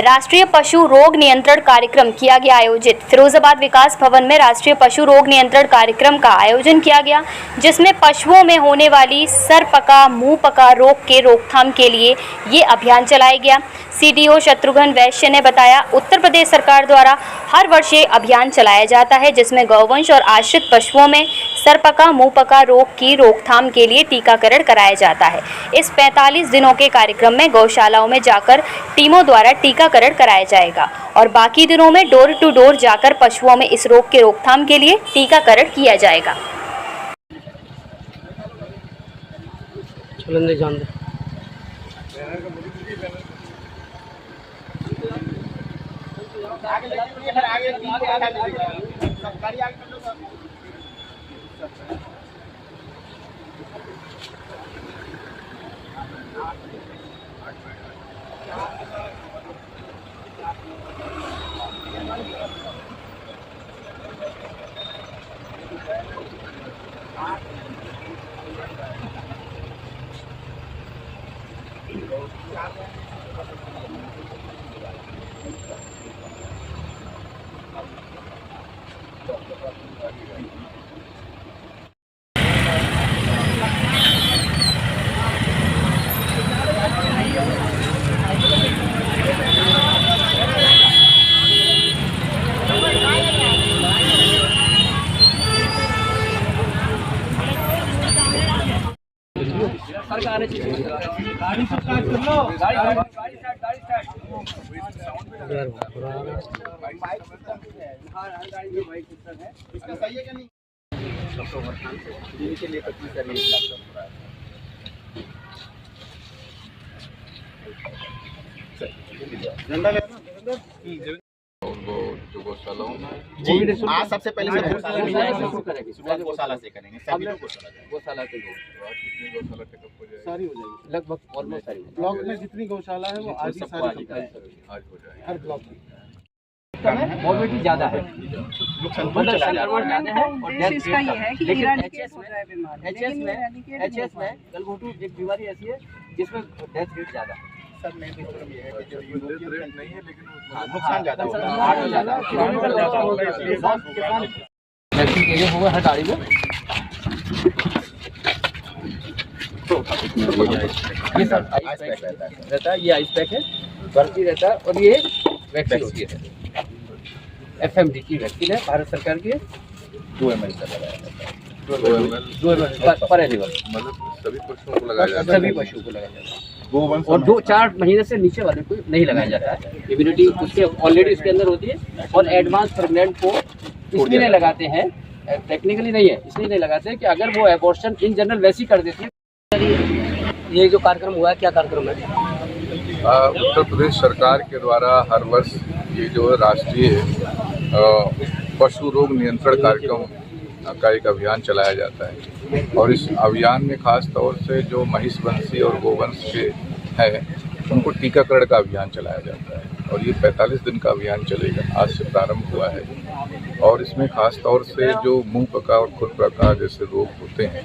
राष्ट्रीय पशु रोग नियंत्रण कार्यक्रम किया गया आयोजित। फिरोजाबाद विकास भवन में राष्ट्रीय पशु रोग नियंत्रण कार्यक्रम का आयोजन किया गया, जिसमें पशुओं में होने वाली सरपका मुंहपका रोग के रोकथाम के लिए ये अभियान चलाया गया। सीडीओ शत्रुघ्न वैश्य ने बताया, उत्तर प्रदेश सरकार द्वारा हर वर्ष ये अभियान चलाया जाता है, जिसमें गौवंश और आश्रित पशुओं में सरपका मुंहपका रोग की रोकथाम के लिए टीकाकरण कराया जाता है। इस 45 दिनों के कार्यक्रम में गौशालाओं में जाकर टीमों द्वारा टीकाकरण कराया जाएगा और बाकी दिनों में डोर टू डोर जाकर पशुओं में इस रोग के रोकथाम के लिए टीकाकरण किया जाएगा। जी, आज सबसे पहले गौशाला से करेंगे, सभी गौशाला से सारी हो जाएगी, लगभग ऑलमोस्ट सारी। ब्लॉक में जितनी गौशाला है वो आज सारी हो जाएगी, हर ब्लॉक में। मोबिलिटी ज्यादा है, मतलब संक्रमण ज्यादा है और डेथ रेट कम है। लेकिन एचएस में गलघोटू एक बीमारी ऐसी है जिसमें डेथ रेट ज्यादा है। सब में भी है कि जो डेथ रेट नहीं है, लेकिन नुकसान ज्यादा होता है। वैक्सीन के लिए हुआ है गाड़ी में। ये सब आइस पैक रहता है, ये आइस पैक है, भर्ती रहता है और ये वैक्सीन होती है। एफएमडी की वैक्सीन है, भारत सरकार की है। 2 ml का लगाया जाता है, 2 ml पर एनिमल, मतलब सभी पशुओं को लगाया जाता है, सभी पशुओं को लगाया जाता है। और 2-4 महीने से नीचे वाले को नहीं लगाया जाता है। इम्यूनिटी उसके ऑलरेडी उसके अंदर होती है। और एडवांस प्रेग्नेंट को इसलिए नहीं लगाते हैं, टेक्निकली नहीं है, इसलिए नहीं लगाते हैं कि अगर वो एबॉर्शन इन जनरल वैसी कर देती है। ये जो कार्यक्रम हुआ है, क्या कार्यक्रम है? उत्तर प्रदेश सरकार के द्वारा हर वर्ष ये जो राष्ट्रीय पशु रोग नियंत्रण कार्यक्रम का एक अभियान चलाया जाता है और इस अभियान में खास तौर से जो महिषवंशी और गोवंश के हैं उनको टीकाकरण का अभियान चलाया जाता है और ये 45 दिन का अभियान चलेगा। आज से प्रारंभ हुआ है और इसमें खास तौर से जो मुंहपका और खुरपका जैसे रोग होते हैं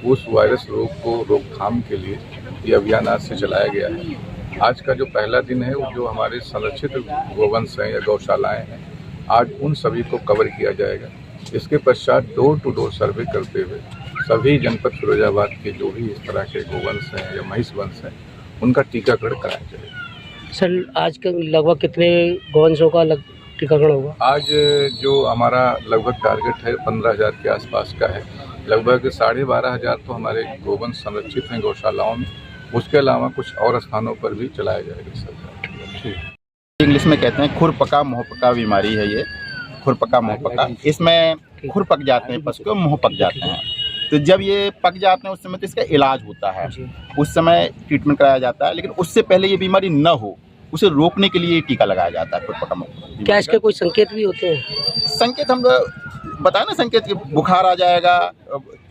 उस वायरस रोग को रोकथाम के लिए ये अभियान आज से चलाया गया है। आज का जो पहला दिन है वो जो हमारे संरक्षित गोवंश हैं या गौशालाएँ हैं, आज उन सभी को कवर किया जाएगा। इसके पश्चात डोर टू डोर सर्वे करते हुए सभी जनपद फिरोजाबाद के जो भी इस तरह के गोवंश हैं या महिषवंश हैं उनका टीकाकरण कराया जाएगा। सर, आज का लगभग कितने गोवंशों का टीकाकरण होगा? आज जो हमारा लगभग टारगेट है 15,000 के आसपास का है। लगभग 12,500 तो हमारे गोवंश संरक्षित हैं गौशालाओं में, उसके अलावा कुछ और स्थानों पर भी चलाया जाएगा सर। इंग्लिश में कहते हैं खुरपका मुंहपका बीमारी है ये, खुरपका मुंहपका। इसमें खुर पक जाते हैं पशु के, मुंह पक जाते हैं। तो जब ये पक जाते हैं उस समय तो इसका इलाज होता है, उस समय ट्रीटमेंट कराया जाता है। लेकिन उससे पहले ये बीमारी न हो उसे रोकने के लिए टीका लगाया जाता है खुरपका मुंहपका। क्या इसके कोई संकेत भी होते हैं? संकेत हम बताए ना, संकेत कि बुखार आ जाएगा,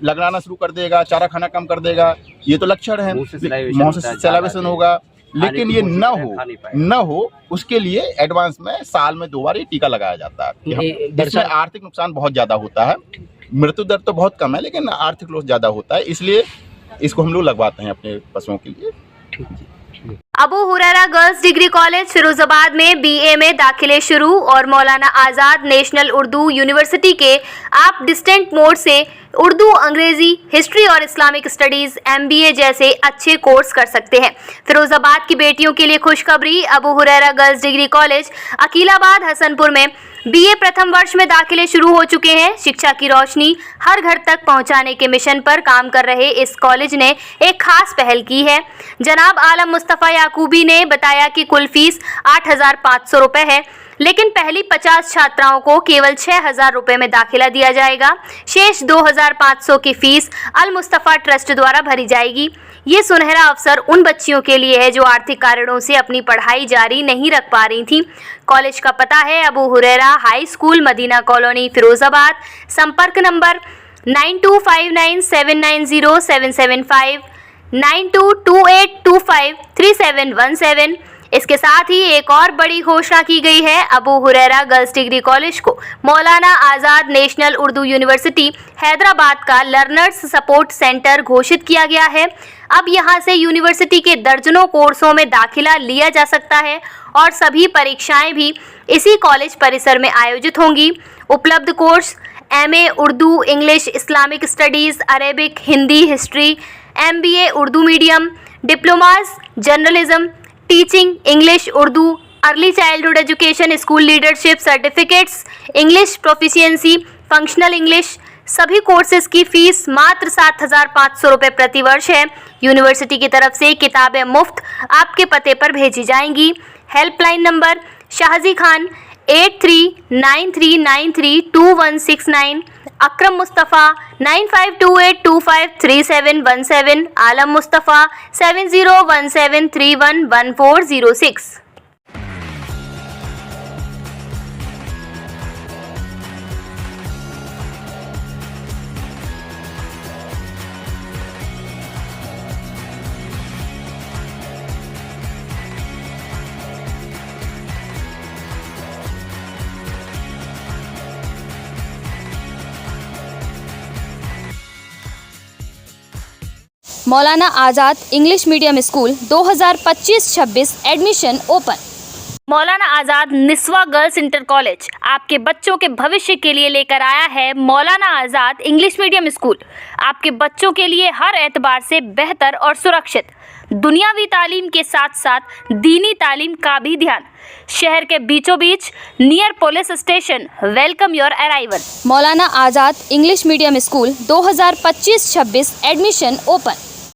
लगना शुरू कर देगा, चारा खाना कम कर देगा, ये तो लक्षण है। मुंह से सैलावेशन होगा। लेकिन ये न हो उसके लिए एडवांस में साल में 2 बार ये टीका लगाया जाता है। इसमें आर्थिक नुकसान बहुत ज्यादा होता है, मृत्यु दर तो बहुत कम है लेकिन आर्थिक लॉस ज्यादा होता है, इसलिए इसको हम लोग लगवाते हैं अपने पशुओं के लिए। Abu Huraira girls degree college Firozabad में बीए में दाखिले शुरू और मौलाना आज़ाद नेशनल उर्दू यूनिवर्सिटी के आप डिस्टेंट मोड से उर्दू, अंग्रेजी, हिस्ट्री और इस्लामिक स्टडीज एमबीए जैसे अच्छे कोर्स कर सकते हैं। फिरोजाबाद की बेटियों के लिए खुशखबरी। Abu Huraira girls degree college Akilabad Hasanpur में बीए प्रथम वर्ष में दाखिले शुरू हो चुके हैं। शिक्षा की रोशनी हर घर तक पहुंचाने के मिशन पर काम कर रहे इस कॉलेज ने एक खास पहल की है। जनाब आलम मुस्तफ़ा याकूबी ने बताया कि कुल फीस 8,500 रुपये है, लेकिन पहली 50 छात्राओं को केवल 6,000 रुपये में दाखिला दिया जाएगा। शेष 2,500 की फीस अल मुस्तफ़ा ट्रस्ट द्वारा भरी जाएगी। ये सुनहरा अवसर उन बच्चियों के लिए है जो आर्थिक कारणों से अपनी पढ़ाई जारी नहीं रख पा रही थीं। कॉलेज का पता है Abu Huraira high school, Madina colony, Firozabad. संपर्क नंबर 9259790775, 9228253717। इसके साथ ही एक और बड़ी घोषणा की गई है। Abu Huraira girls degree college को मौलाना आज़ाद नेशनल उर्दू यूनिवर्सिटी हैदराबाद का लर्नर्स सपोर्ट सेंटर घोषित किया गया है। अब यहां से यूनिवर्सिटी के दर्जनों कोर्सों में दाखिला लिया जा सकता है और सभी परीक्षाएं भी इसी कॉलेज परिसर में आयोजित होंगी। उपलब्ध course MA Urdu, English, Islamic studies, Arabic, Hindi, history, MBA Urdu medium, diplomas, journalism, teaching, English, Urdu, early childhood education, school leadership certificates, English proficiency, functional English. सभी कोर्सेज की फीस मात्र 7,500 रुपये प्रति वर्ष है। यूनिवर्सिटी की तरफ से किताबें मुफ्त आपके पते पर भेजी जाएंगी। Helpline number Shahji Khan 8393932169, Akram Mustafa 9528253717, Alam Mustafa 7017311406। Maulana Azad English medium school 2025-26 admission open. Maulana Azad Niswa girls inter college आपके बच्चों के भविष्य के लिए लेकर आया है मौलाना आज़ाद इंग्लिश मीडियम स्कूल। आपके बच्चों के लिए हर एतबार से बेहतर और सुरक्षित, दुनियावी तालीम के साथ साथ दीनी तालीम का भी ध्यान। शहर के बीचों बीच, near police station. Welcome your arrival. Maulana Azad English medium school 2025-26 admission open.